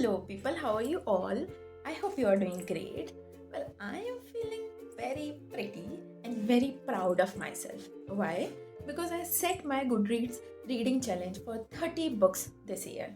Hello, people, how are you all? I hope you are doing great. Well, I am feeling very pretty and very proud of myself. Why? Because I set my GoodReads reading challenge for 30 books this year.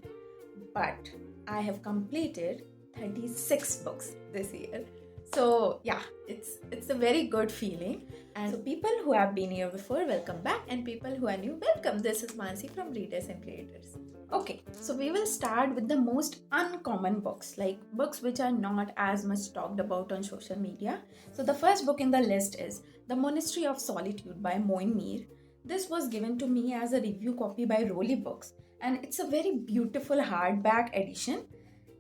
But I have completed 36 books this year. So yeah, it's a very good feeling. And so people who have been here before, welcome back, and people who are new, welcome. This is Mansi from Readers and Creators. Okay, so we will start with the most uncommon books, like books which are not as much talked about on social media. So the first book in the list is The Monastery of Solitude by Moin. This was given to me as a review copy by Rolly Books, and it's a very beautiful hardback edition.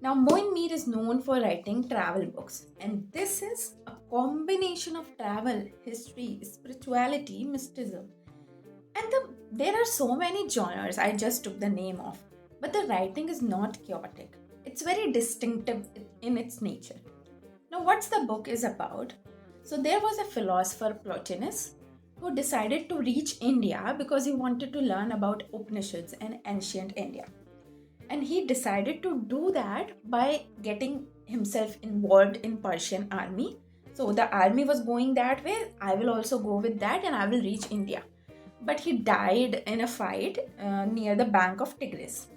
Now, Moin is known for writing travel books, and this is a combination of travel, history, spirituality, mysticism. And there are so many genres I just took the name of, but the writing is not chaotic. It's very distinctive in its nature. Now, what's the book is about? So there was a philosopher Plotinus who decided to reach India because he wanted to learn about Upanishads and ancient India. And he decided to do that by getting himself involved in Persian army. So the army was going that way. I will also go with that and I will reach India. But he died in a fight near the bank of Tigris.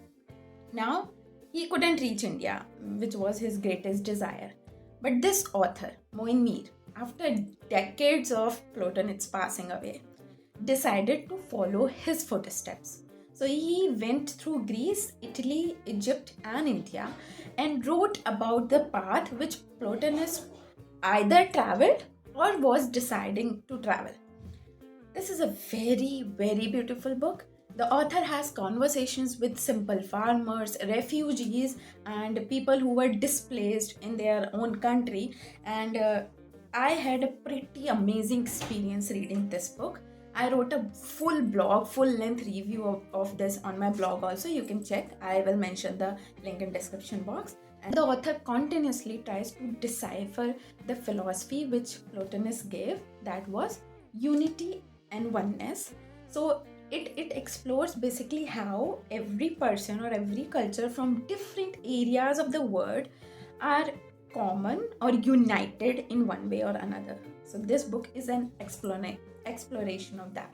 Now, he couldn't reach India, which was his greatest desire. But this author, Moin, after decades of Plotinus passing away, decided to follow his footsteps. So he went through Greece, Italy, Egypt, and India and wrote about the path which Plotinus either traveled or was deciding to travel. This is a very, very beautiful book. The author has conversations with simple farmers, refugees, and people who were displaced in their own country. And I had a pretty amazing experience reading this book. I wrote a full blog, full length review of this on my blog also. You can check. I will mention the link in description box. And the author continuously tries to decipher the philosophy which Plotinus gave, that was unity and oneness. So it explores basically how every person or every culture from different areas of the world are common or united in one way or another. So this book is an exploration of that.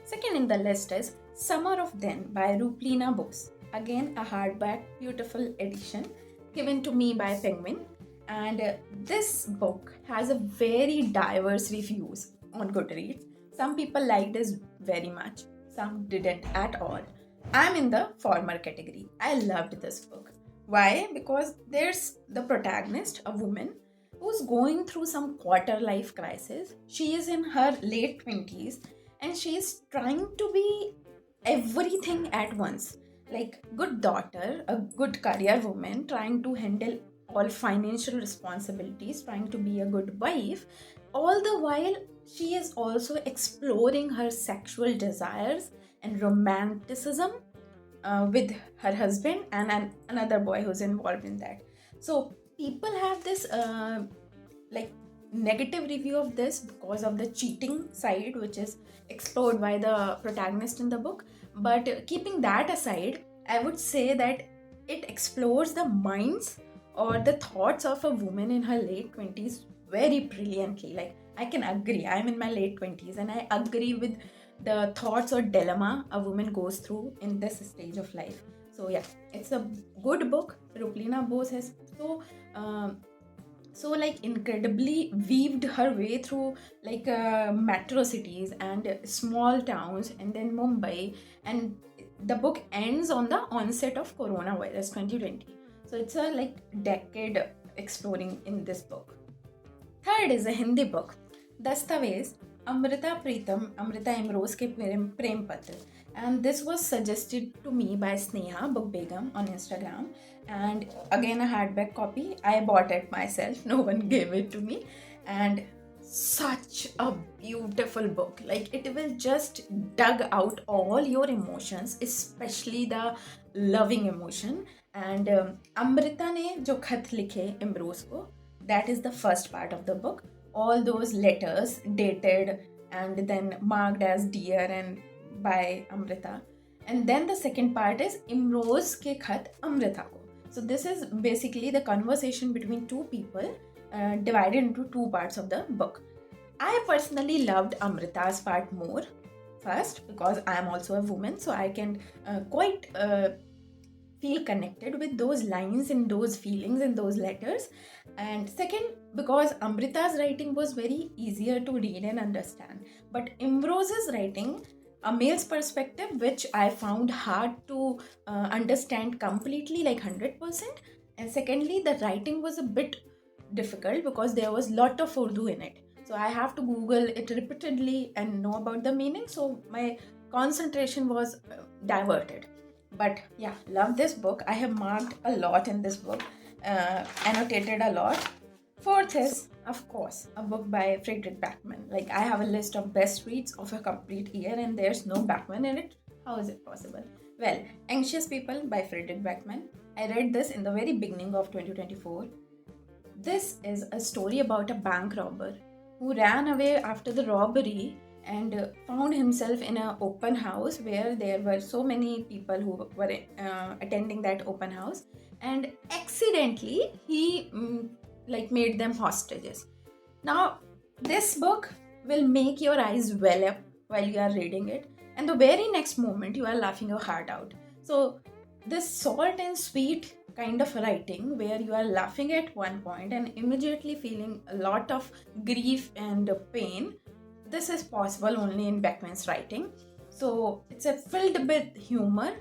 Second in the list is Summer of Then by Rupleena Bose. Again, a hardback, beautiful edition given to me by Penguin. And this book has a very diverse reviews on GoodReads. Some people liked this very much, some didn't at all. I'm in the former category. I loved this book. Why? Because there's the protagonist, a woman, who's going through some quarter life crisis. She is in her late 20s and she is trying to be everything at once. Like good daughter, a good career woman, trying to handle all financial responsibilities, trying to be a good wife. All the while, she is also exploring her sexual desires and romanticism with her husband and another boy who's involved in that. So people have this like negative review of this because of the cheating side which is explored by the protagonist in the book. But keeping that aside, I would say that it explores the minds or the thoughts of a woman in her late 20s very brilliantly. Like I can agree, I'm in my late 20s and I agree with the thoughts or dilemma a woman goes through in this stage of life. So yeah, it's a good book. Rupleena Bose has so like incredibly weaved her way through like metro cities and small towns and then Mumbai, and the book ends on the onset of coronavirus 2020. So it's a like decade exploring in this book. Third is a Hindi book, Dastavez, Amrita Pritam, Amrita Imrose ke Prem Patra. And this was suggested to me by Sneha Book Begum on Instagram. And again, a hardback copy. I bought it myself. No one gave it to me. And such a beautiful book. Like it will just dug out all your emotions, especially the loving emotion. And Amrita ne jo khat likhe Imrose ko, that is the first part of the book. All those letters dated and then marked as dear and by Amrita. And then the second part is Imrose ke khat Amrita ko. So this is basically the conversation between two people divided into two parts of the book. I personally loved Amrita's part more. First, because I am also a woman, so I can quite feel connected with those lines and those feelings in those letters. And second, because Amrita's writing was very easier to read and understand. But Imrose's writing, a male's perspective, which I found hard to understand completely, like 100%. And secondly, the writing was a bit difficult because there was lot of Urdu in it. So I have to Google it repeatedly and know about the meaning. So my concentration was diverted. But yeah, love this book. I have marked a lot in this book, annotated a lot. Fourth is, of course, a book by Fredrick Backman. Like, I have a list of best reads of a complete year and there's no Backman in it. How is it possible? Well, Anxious People by Fredrick Backman. I read this in the very beginning of 2024. This is a story about a bank robber who ran away after the robbery and found himself in an open house where there were so many people who were attending that open house, and accidentally he made them hostages. Now this book will make your eyes well up while you are reading it, and the very next moment you are laughing your heart out. So this salt and sweet kind of writing where you are laughing at one point and immediately feeling a lot of grief and pain, this is possible only in Backman's writing. So it's filled with humor,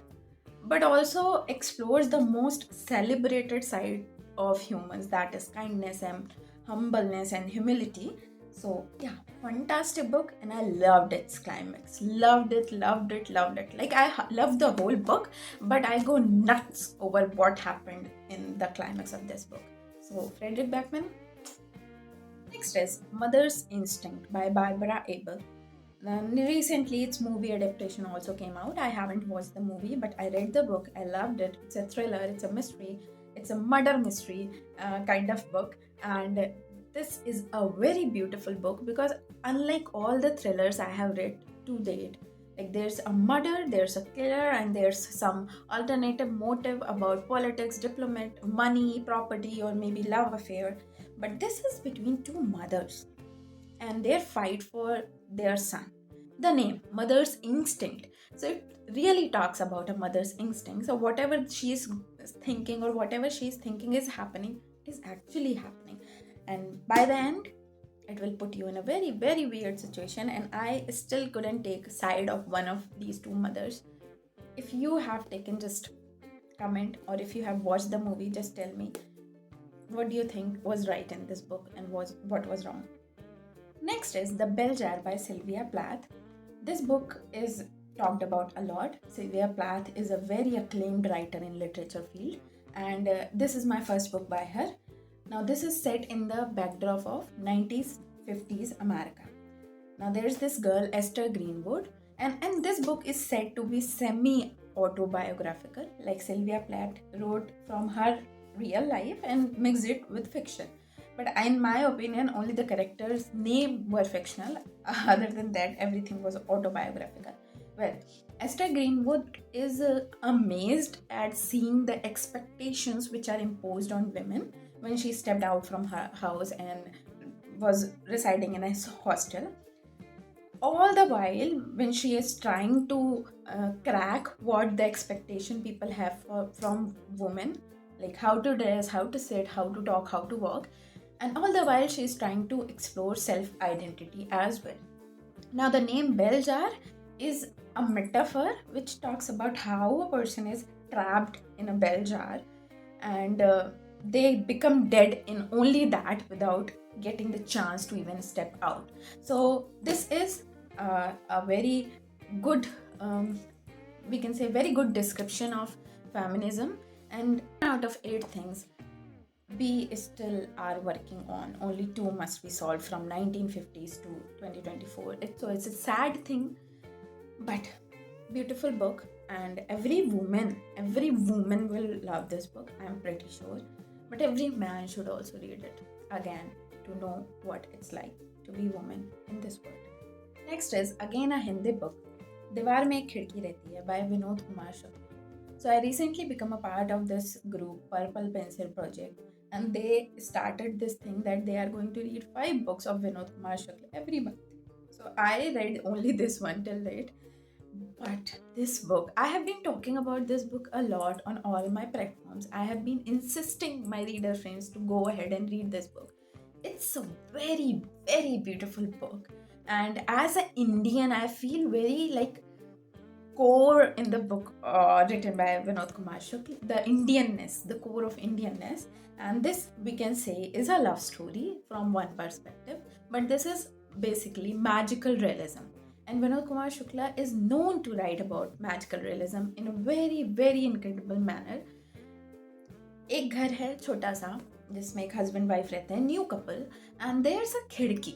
but also explores the most celebrated side of humans, that is kindness and humbleness and humility. So yeah, fantastic book, and I loved its climax. Loved it. Like, I loved the whole book, but I go nuts over what happened in the climax of this book. So Fredrick Backman. Next is Mother's Instinct by Barbara Abel. Recently, its movie adaptation also came out. I haven't watched the movie, but I read the book. I loved it. It's a thriller, it's a mystery, it's a murder mystery kind of book. And this is a very beautiful book because, unlike all the thrillers I have read to date, like, there's a murder, there's a killer, and there's some alternative motive about politics, diplomat, money, property, or maybe love affair. But this is between two mothers and their fight for their son. The name, Mother's Instinct. So it really talks about a mother's instinct. So whatever she's thinking or whatever she's thinking is happening is actually happening. And by the end, it will put you in a very, very weird situation. And I still couldn't take side of one of these two mothers. If you have taken, just comment, or if you have watched the movie, just tell me what do you think was right in this book and what was wrong. Next is The Bel Jar by Sylvia Plath. This book is talked about a lot. Sylvia Plath is a very acclaimed writer in literature field, and this is my first book by her. Now this is set in the backdrop of 90s, 50s America. Now there's this girl, Esther Greenwood, and this book is said to be semi-autobiographical, like Sylvia Plath wrote from her real life and mixed it with fiction. But in my opinion, only the characters' name were fictional. Other than that, everything was autobiographical. Well, Esther Greenwood is amazed at seeing the expectations which are imposed on women when she stepped out from her house and was residing in a hostel. All the while, when she is trying to crack what the expectation people have from women, like how to dress, how to sit, how to talk, how to walk, and all the while she is trying to explore self-identity as well. Now the name Bel Jar is a metaphor which talks about how a person is trapped in a bell jar, and they become dead in only that without getting the chance to even step out. So this is a very good, we can say, very good description of feminism. And out of 8 things we still are working on, only 2 must be solved from 1950s to 2024. So it's a sad thing, but beautiful book, and every woman will love this book, I'm pretty sure. But every man should also read it again to know what it's like to be woman in this world. Next is again a Hindi book, Deewar mein ek khirki rehti hai by Vinod Kumar Shukla. So I recently become a part of this group, Purple Pencil Project, and they started this thing that they are going to read 5 books of Vinod Kumar Shukla every month. So I read only this one till date. But this book, I have been talking about this book a lot on all my platforms. I have been insisting my reader friends to go ahead and read this book. It's a very, very beautiful book. And as an Indian, I feel very like core in the book written by Vinod Kumar Shukla, the Indianness, the core of Indianness. And this, we can say, is a love story from one perspective, but this is basically magical realism. And Vinod Kumar Shukla is known to write about magical realism in a very, very incredible manner. एक घर है छोटा सा जिसमें एक husband wife रहते हैं, new couple, and there's a khidki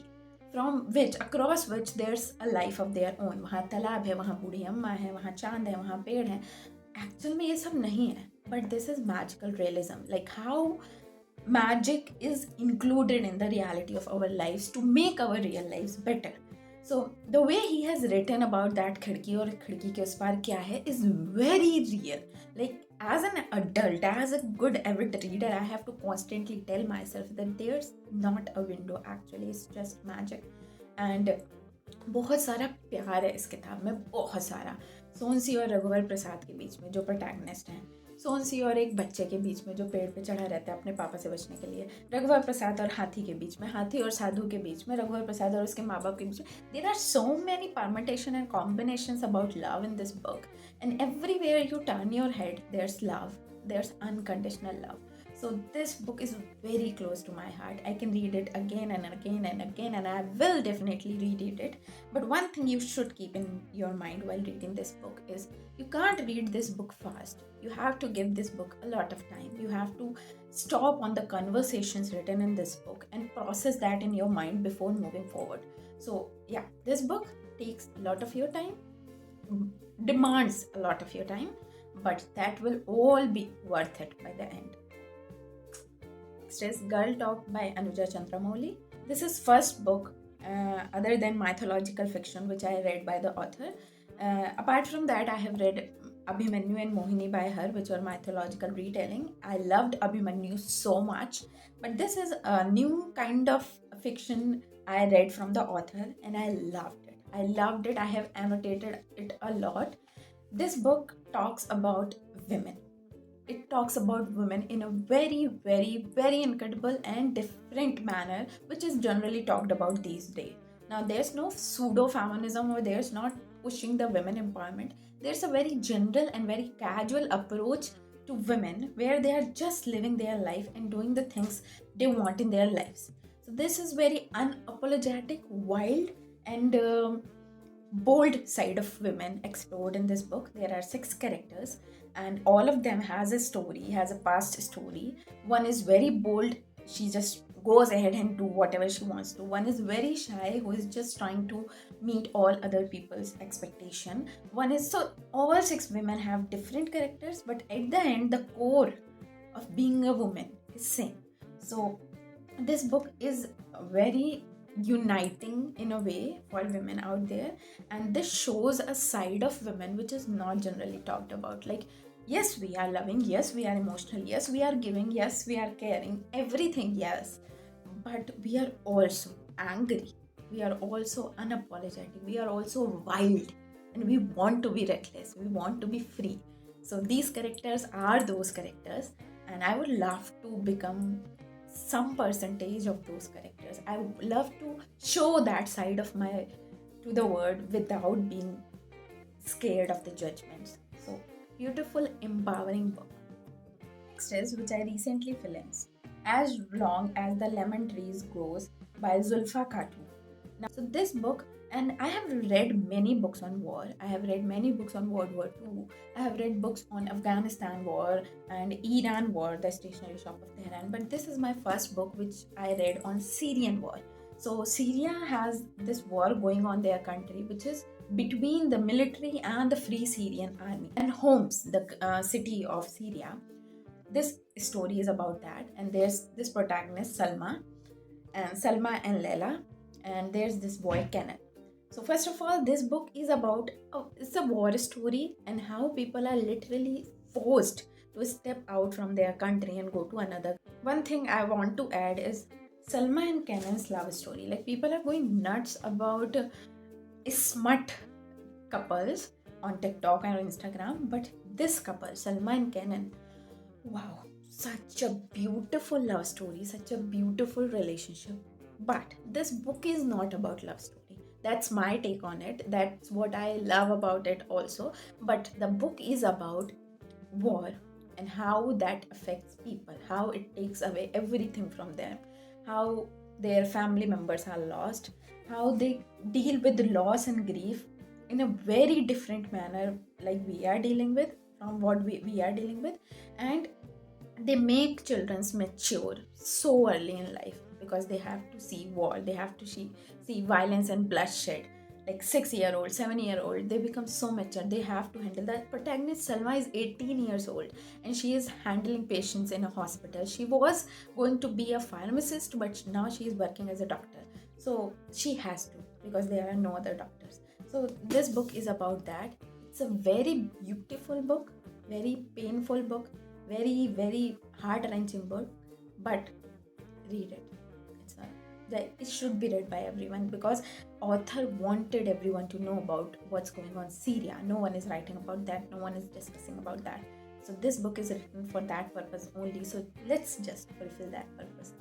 from which across which there's a life of their own. वहाँ तालाब है, वहाँ बूढ़ी अम्मा है, वहाँ चांद है, वहाँ पेड़ है. एक्चुअल में ये सब नहीं है, but this is magical realism. Like how magic is included in the reality of our lives to make our real lives better. So the way he has written about that खिड़की और खिड़की के उस पार क्या है is very real. Like as an adult, as a good avid reader, I have to constantly tell myself that there's not a window, actually it's just magic. And बहुत सारा प्यार है इस किताब में, बहुत सारा. सोनसी और रघुवर प्रसाद के बीच में जो प्रोटैगनिस्ट हैं, सोनसी और एक बच्चे के बीच में जो पेड़ पे चढ़ा रहता है अपने पापा से बचने के लिए, रघुवर प्रसाद और हाथी के बीच में, हाथी और साधु के बीच में, रघुवर प्रसाद और उसके माँ बाप के बीच में. There are so many permutation and combinations about love in this book, and everywhere you turn your head there's love, there's unconditional love. So this book is very close to my heart. I can read it again and again and again, and I will definitely reread it. But one thing you should keep in your mind while reading this book is you can't read this book fast. You have to give this book a lot of time. You have to stop on the conversations written in this book and process that in your mind before moving forward. So yeah, this book takes a lot of your time, demands a lot of your time, but that will all be worth it by the end. Next is Girl Talk by Anuja Chandramouli. This is first book other than mythological fiction which I read by the author. Apart from that, I have read Abhimanyu and Mohini by her, which are mythological retelling. I loved Abhimanyu so much, but this is a new kind of fiction I read from the author and I loved it. I have annotated it a lot. This book talks about women. It talks about women in a very, very, very incredible and different manner, which is generally talked about these days. Now, there's no pseudo-feminism or there's not pushing the women empowerment. There's a very general and very casual approach to women where they are just living their life and doing the things they want in their lives. So this is very unapologetic, wild, and bold side of women explored in this book. There are 6 characters and all of them has a story, has a past story. One is very bold, she just goes ahead and do whatever she wants to. One is very shy, who is just trying to meet all other people's expectation. One is, so all 6 women have different characters, but at the end the core of being a woman is same. So this book is very uniting in a way for women out there, and this shows a side of women which is not generally talked about. Like, yes, we are loving, yes, we are emotional, yes, we are giving, yes, we are caring, everything, yes, but we are also angry, we are also unapologetic, we are also wild, and we want to be reckless, we want to be free. So these characters are those characters, and I would love to become some percentage of those characters. I would love to show that side of my to the world without being scared of the judgments. So beautiful, empowering book. Next is, which I recently finished, As Long as the Lemon Trees Grows by Zulfa Katouh. Now, so this book, and I have read many books on war. I have read many books on World War II. I have read books on Afghanistan war and Iran war, the Stationery Shop of Tehran. But this is my first book which I read on Syrian war. So Syria has this war going on their country, which is between the military and the Free Syrian Army. And Homs, the city of Syria. This story is about that. And there's this protagonist, Salma and Leila. And there's this boy, Kenneth. So first of all, this book is about, it's a war story and how people are literally forced to step out from their country and go to another. One thing I want to add is Salma and Kenan's love story. Like, people are going nuts about smut couples on TikTok and Instagram, but this couple, Salma and Kenan, wow, such a beautiful love story, such a beautiful relationship. But this book is not about love story. That's my take on it. That's what I love about it also. But the book is about war and how that affects people, how it takes away everything from them, how their family members are lost, how they deal with the loss and grief in a very different manner, like we are dealing with, from what we are dealing with. And they make children mature so early in life because they have to see war, they have to see violence and bloodshed. Like 6-year-old, 7-year-old, they become so mature. They have to handle that. Protagonist Salma is 18 years old and she is handling patients in a hospital. She was going to be a pharmacist, but now she is working as a doctor. So she has to, because there are no other doctors. So this book is about that. It's a very beautiful book, very painful book, very, very heart-wrenching book, but read it. It should be read by everyone because author wanted everyone to know about what's going on in Syria. No one is writing about that. No one is discussing about that. So this book is written for that purpose only. So let's just fulfill that purpose.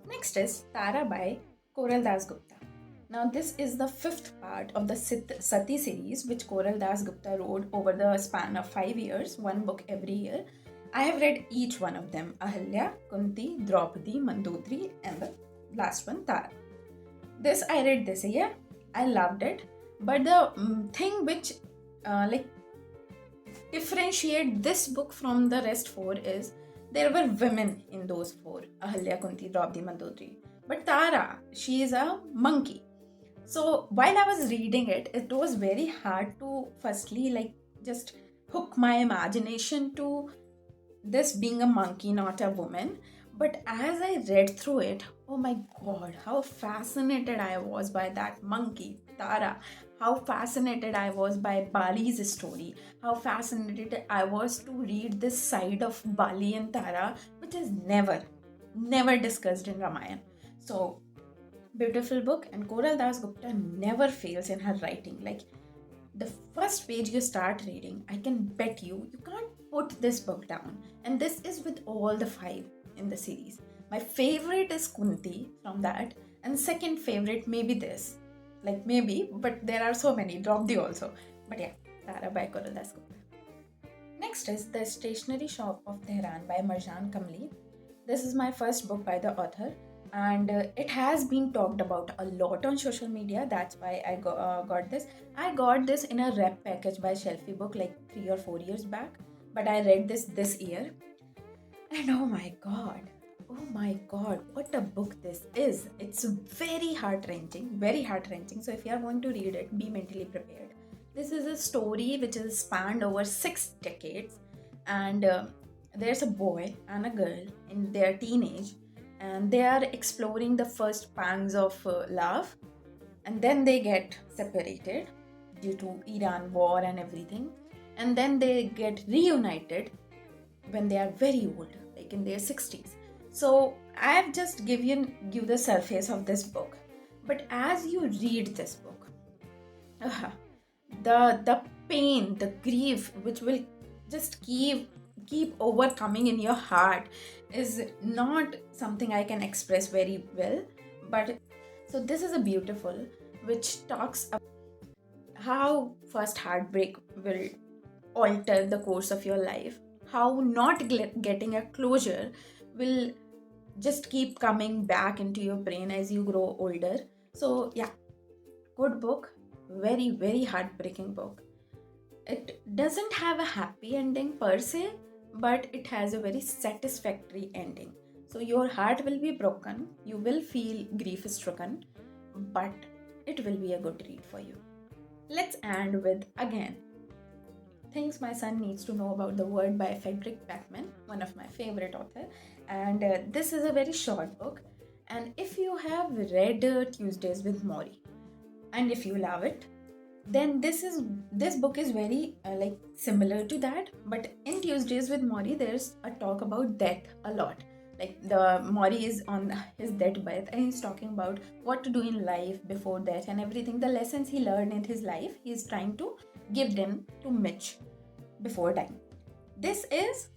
Next is Tara by Koral Dasgupta. Now this is the 5th part of the Sati series, which Koral Dasgupta wrote over the span of 5 years, one book every year. I have read each one of them: Ahalya, Kunti, Draupadi, Mandodari, and the last one, Tara. This I read this year. I loved it. But the thing which differentiate this book from the rest 4 is there were women in those 4: Ahalya, Kunti, Draupadi, Mandodari. But Tara, she is a monkey. So while I was reading it, it was very hard to firstly just hook my imagination to this being a monkey, not a woman. But as I read through it, oh my god, how fascinated I was by that monkey, Tara. How fascinated I was by Bali's story. How fascinated I was to read this side of Bali and Tara, which is never discussed in Ramayana. So, beautiful book, and Koral Dasgupta never fails in her writing. Like, the first page you start reading, I can bet you can't put this book down. And this is with all the 5 in the series. My favorite is Kunti from that, and second favorite maybe this. Like, maybe, but there are so many. Draupadi also. But yeah, Tara by Koral Dasgupta. Next is The Stationery Shop of Tehran by Marjan Kamali. This is my first book by the author, and it has been talked about a lot on social media. That's why I got this. I got this in a rep package by Shelfie Book like 3 or 4 years back, but I read this year, and oh my god, what a book this is. It's very heart-wrenching. So if you are going to read it, be mentally prepared. This is a story which is spanned over 6 decades, and there's a boy and a girl in their teenage, and they are exploring the first pangs of love, and then they get separated due to Iran war and everything, and then they get reunited when they are very old, like in their 60s. So I have just given you the surface of this book, but as you read this book, the pain, the grief which will just keep overcoming in your heart is not something I can express very well. But so this is a beautiful which talks about how first heartbreak will alter the course of your life, how not getting a closure will just keep coming back into your brain as you grow older. So yeah, good book, very, very heartbreaking book. It doesn't have a happy ending per se, but it has a very satisfactory ending. So your heart will be broken, you will feel grief stricken, but it will be a good read for you. Let's end with, again, Things My Son Needs to Know About the World by Fredrick Backman, one of my favorite author. And this is a very short book. And if you have read Tuesdays with Maury, and if you love it, Then this book is very like similar to that, but in Tuesdays with Maury there's a talk about death a lot. Like the Maury is on his deathbed and he's talking about what to do in life before death and everything, the lessons he learned in his life he's trying to give them to Mitch before dying. This is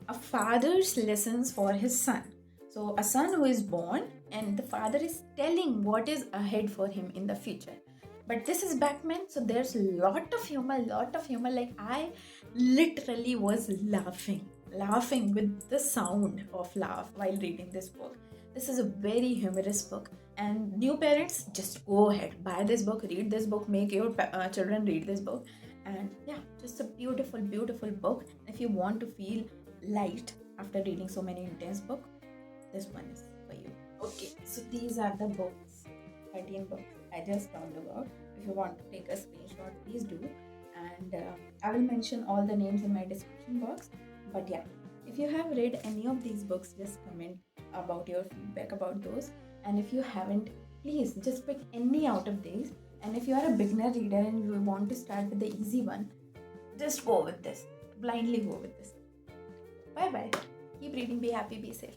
a father's lessons for his son. So a son who is born and the father is telling what is ahead for him in the future. But this is Backman, so there's a lot of humor, Like I literally was laughing with the sound of laugh while reading this book. This is a very humorous book, and new parents, just go ahead, buy this book, read this book, make your children read this book, and yeah, just a beautiful, beautiful book. If you want to feel light after reading so many intense books, this one is for you. Okay, so these are the books, 13 books I just talked about. If you want to take a screenshot, please do. And I will mention all the names in my description box. But yeah, if you have read any of these books, just comment about your feedback about those. And if you haven't, please just pick any out of these. And if you are a beginner reader and you want to start with the easy one, just go with this. Blindly go with this. Bye bye. Keep reading, be happy, be safe.